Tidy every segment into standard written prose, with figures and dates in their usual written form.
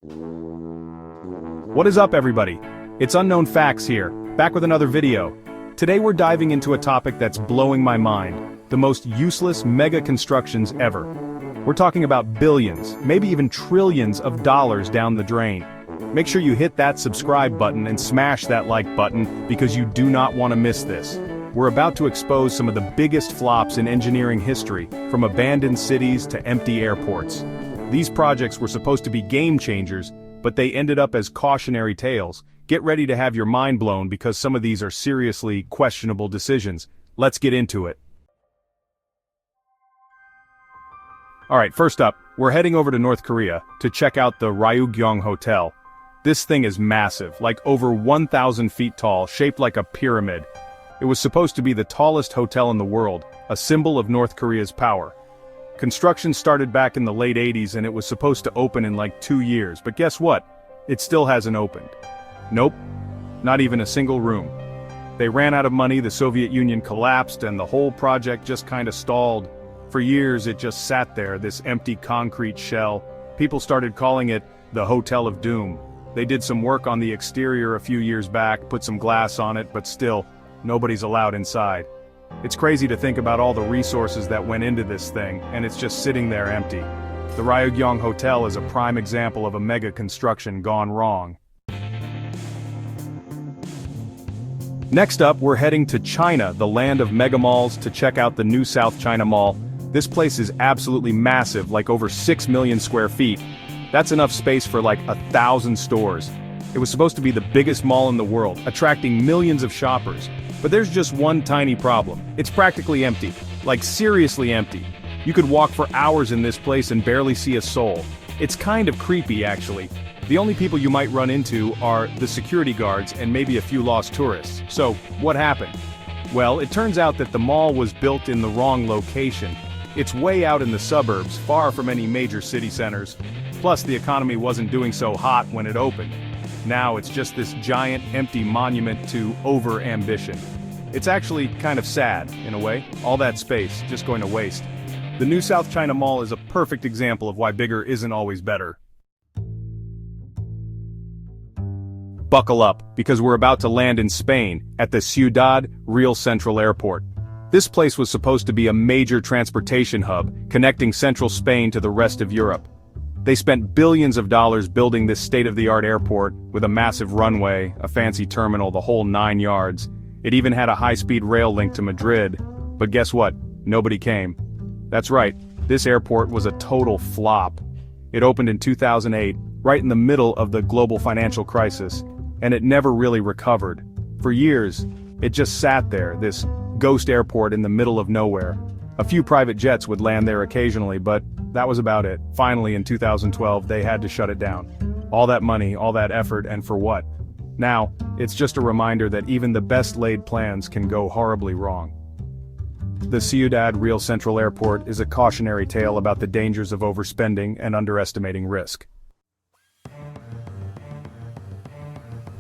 What is up, everybody? It's Unknown Facts here, back with another video. Today we're diving into a topic that's blowing my mind, the most useless mega constructions ever. We're talking about billions, maybe even trillions of dollars down the drain. Make sure you hit that subscribe button and smash that like button because you do not want to miss this. We're about to expose some of the biggest flops in engineering history, from abandoned cities to empty airports. These projects were supposed to be game changers, but they ended up as cautionary tales. Get ready to have your mind blown because some of these are seriously questionable decisions. Let's get into it. Alright, first up, we're heading over to North Korea to check out the Ryugyong Hotel. This thing is massive, like over 1,000 feet tall, shaped like a pyramid. It was supposed to be the tallest hotel in the world, a symbol of North Korea's power. Construction started back in the late 80s and it was supposed to open in like 2 years, but guess what? It still hasn't opened. Nope, not even a single room. They ran out of money, the Soviet Union collapsed, and the whole project just kinda stalled. For years it just sat there, this empty concrete shell. People started calling it the Hotel of Doom. They did some work on the exterior a few years back, put some glass on it, but still, nobody's allowed inside. It's crazy to think about all the resources that went into this thing, and it's just sitting there empty. The Ryugyong Hotel is a prime example of a mega construction gone wrong. Next up, we're heading to China, the land of mega malls, to check out the new South China Mall. This place is absolutely massive, like over 6 million square feet. That's enough space for like 1,000 stores. It was supposed to be the biggest mall in the world, attracting millions of shoppers. But there's just one tiny problem. It's practically empty. Like seriously empty. You could walk for hours in this place and barely see a soul. It's kind of creepy, actually. The only people you might run into are the security guards and maybe a few lost tourists. So, what happened? Well, it turns out that the mall was built in the wrong location. It's way out in the suburbs, far from any major city centers. Plus, the economy wasn't doing so hot when it opened. Now it's just this giant, empty monument to over-ambition. It's actually kind of sad, in a way, all that space just going to waste. The new South China Mall is a perfect example of why bigger isn't always better. Buckle up, because we're about to land in Spain, at the Ciudad Real Central Airport. This place was supposed to be a major transportation hub, connecting central Spain to the rest of Europe. They spent billions of dollars building this state-of-the-art airport, with a massive runway, a fancy terminal, the whole 9 yards. It even had a high-speed rail link to Madrid. But guess what? Nobody came. That's right, this airport was a total flop. It opened in 2008, right in the middle of the global financial crisis, and it never really recovered. For years, it just sat there, this ghost airport in the middle of nowhere. A few private jets would land there occasionally, but that was about it. Finally, in 2012, they had to shut it down. All that money, all that effort, and for what? Now, it's just a reminder that even the best laid plans can go horribly wrong. The Ciudad Real Central Airport is a cautionary tale about the dangers of overspending and underestimating risk.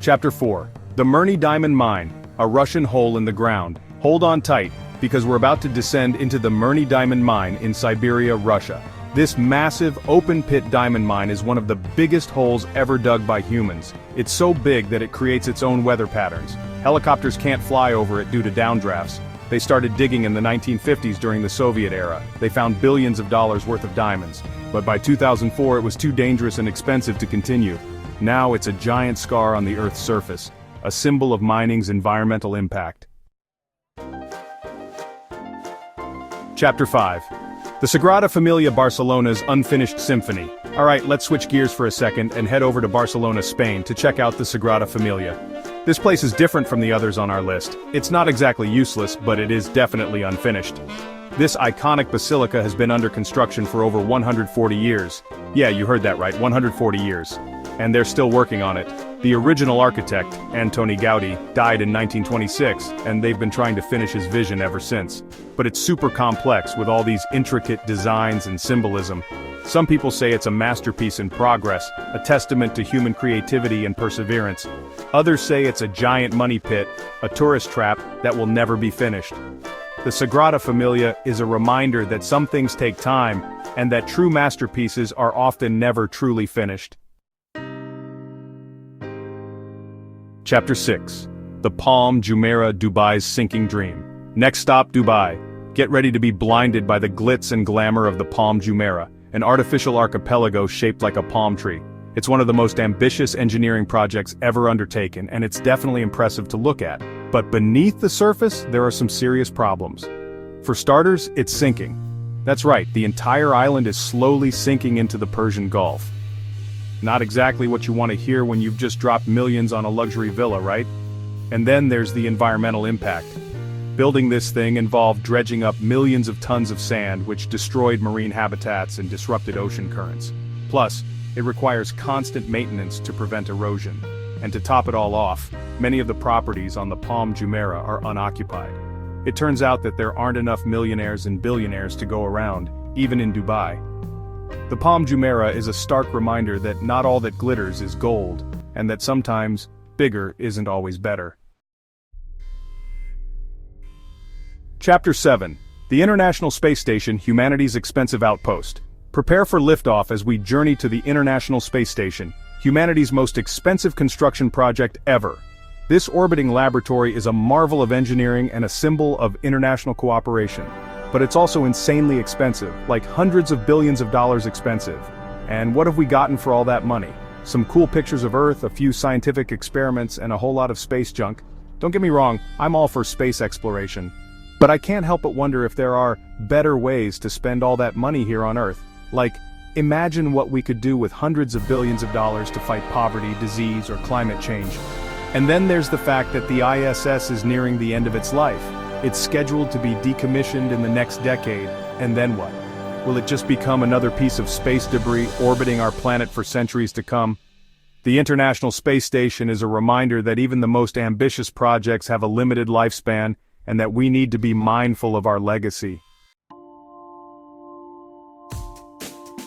Chapter 4. The Mirny Diamond Mine, a Russian hole in the ground. Hold on tight, because we're about to descend into the Mirny Diamond Mine in Siberia, Russia. This massive, open-pit diamond mine is one of the biggest holes ever dug by humans. It's so big that it creates its own weather patterns. Helicopters can't fly over it due to downdrafts. They started digging in the 1950s during the Soviet era. They found billions of dollars worth of diamonds. But by 2004 it was too dangerous and expensive to continue. Now it's a giant scar on the Earth's surface, a symbol of mining's environmental impact. Chapter 5. The Sagrada Familia Barcelona's Unfinished Symphony. Alright, let's switch gears for a second and head over to Barcelona, Spain to check out the Sagrada Familia. This place is different from the others on our list. It's not exactly useless, but it is definitely unfinished. This iconic basilica has been under construction for over 140 years. Yeah, you heard that right, 140 years. And they're still working on it. The original architect, Antoni Gaudi, died in 1926, and they've been trying to finish his vision ever since. But it's super complex with all these intricate designs and symbolism. Some people say it's a masterpiece in progress, a testament to human creativity and perseverance. Others say it's a giant money pit, a tourist trap that will never be finished. The Sagrada Familia is a reminder that some things take time, and that true masterpieces are often never truly finished. Chapter 6. The Palm Jumeirah, Dubai's Sinking Dream. Next stop, Dubai. Get ready to be blinded by the glitz and glamour of the Palm Jumeirah, an artificial archipelago shaped like a palm tree. It's one of the most ambitious engineering projects ever undertaken, and it's definitely impressive to look at. But beneath the surface, there are some serious problems. For starters, it's sinking. That's right, the entire island is slowly sinking into the Persian Gulf. Not exactly what you want to hear when you've just dropped millions on a luxury villa, right? And then there's the environmental impact. Building this thing involved dredging up millions of tons of sand, which destroyed marine habitats and disrupted ocean currents. Plus, it requires constant maintenance to prevent erosion. And to top it all off, many of the properties on the Palm Jumeirah are unoccupied. It turns out that there aren't enough millionaires and billionaires to go around, even in Dubai. The Palm Jumeirah is a stark reminder that not all that glitters is gold, and that sometimes, bigger isn't always better. Chapter 7. The International Space Station, Humanity's Expensive Outpost. Prepare for liftoff as we journey to the International Space Station, humanity's most expensive construction project ever. This orbiting laboratory is a marvel of engineering and a symbol of international cooperation. But it's also insanely expensive, like hundreds of billions of dollars expensive. And what have we gotten for all that money? Some cool pictures of Earth, a few scientific experiments, and a whole lot of space junk. Don't get me wrong, I'm all for space exploration. But I can't help but wonder if there are better ways to spend all that money here on Earth. Like, imagine what we could do with hundreds of billions of dollars to fight poverty, disease, or climate change. And then there's the fact that the ISS is nearing the end of its life. It's scheduled to be decommissioned in the next decade, and then what? Will it just become another piece of space debris orbiting our planet for centuries to come? The International Space Station is a reminder that even the most ambitious projects have a limited lifespan, and that we need to be mindful of our legacy.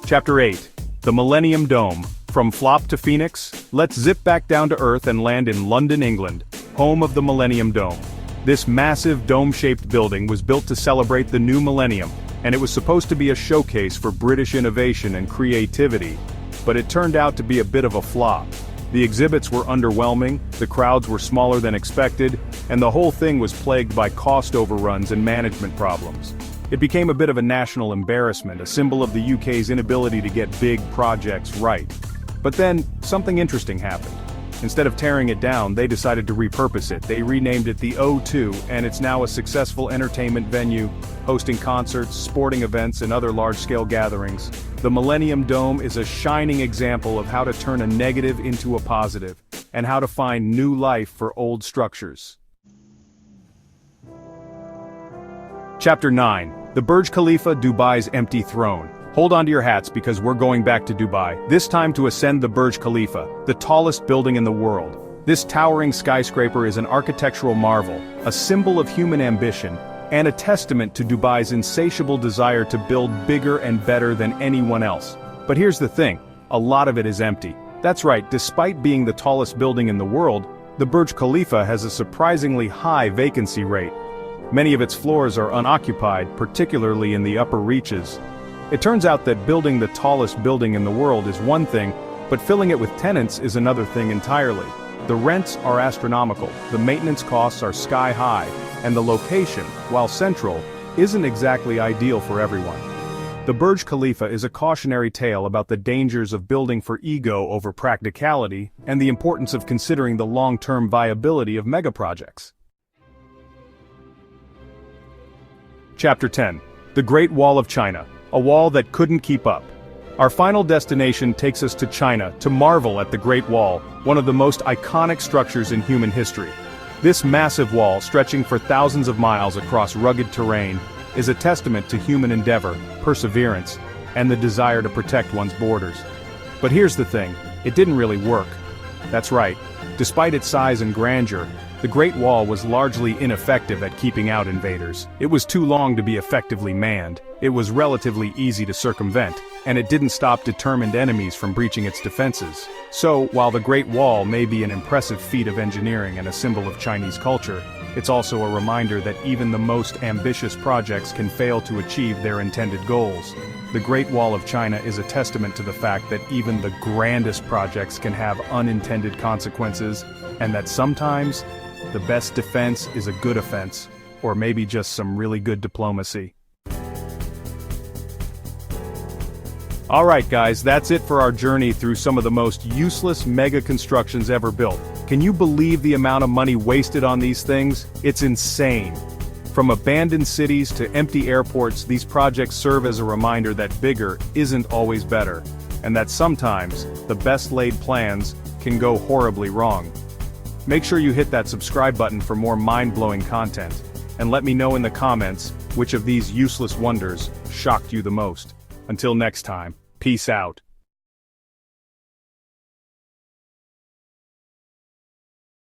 Chapter 8. The Millennium Dome. From flop to phoenix, let's zip back down to Earth and land in London, England, home of the Millennium Dome. This massive dome-shaped building was built to celebrate the new millennium, and it was supposed to be a showcase for British innovation and creativity, but it turned out to be a bit of a flop. The exhibits were underwhelming, the crowds were smaller than expected, and the whole thing was plagued by cost overruns and management problems. It became a bit of a national embarrassment, a symbol of the UK's inability to get big projects right. But then, something interesting happened. Instead of tearing it down, they decided to repurpose it. They renamed it the O2, and it's now a successful entertainment venue, hosting concerts, sporting events, and other large-scale gatherings. The Millennium Dome is a shining example of how to turn a negative into a positive, and how to find new life for old structures. Chapter 9. The Burj Khalifa, Dubai's Empty Throne. Hold on to your hats because we're going back to Dubai, this time to ascend the Burj Khalifa, the tallest building in the world. This towering skyscraper is an architectural marvel, a symbol of human ambition, and a testament to Dubai's insatiable desire to build bigger and better than anyone else. But here's the thing, a lot of it is empty. That's right, despite being the tallest building in the world, the Burj Khalifa has a surprisingly high vacancy rate. Many of its floors are unoccupied, particularly in the upper reaches. It turns out that building the tallest building in the world is one thing, but filling it with tenants is another thing entirely. The rents are astronomical, the maintenance costs are sky high, and the location, while central, isn't exactly ideal for everyone. The Burj Khalifa is a cautionary tale about the dangers of building for ego over practicality, and the importance of considering the long-term viability of megaprojects. Chapter 10. The Great Wall of China. A wall that couldn't keep up. Our final destination takes us to China to marvel at the Great Wall, one of the most iconic structures in human history. This massive wall, stretching for thousands of miles across rugged terrain, is a testament to human endeavor, perseverance, and the desire to protect one's borders. But here's the thing, it didn't really work. That's right, despite its size and grandeur, the Great Wall was largely ineffective at keeping out invaders. It was too long to be effectively manned, it was relatively easy to circumvent, and it didn't stop determined enemies from breaching its defenses. So, while the Great Wall may be an impressive feat of engineering and a symbol of Chinese culture, it's also a reminder that even the most ambitious projects can fail to achieve their intended goals. The Great Wall of China is a testament to the fact that even the grandest projects can have unintended consequences, and that sometimes, the best defense is a good offense, or maybe just some really good diplomacy. Alright guys, that's it for our journey through some of the most useless mega constructions ever built. Can you believe the amount of money wasted on these things? It's insane. From abandoned cities to empty airports, these projects serve as a reminder that bigger isn't always better, and that sometimes, the best laid plans can go horribly wrong. Make sure you hit that subscribe button for more mind-blowing content, and let me know in the comments which of these useless wonders shocked you the most. Until next time, peace out.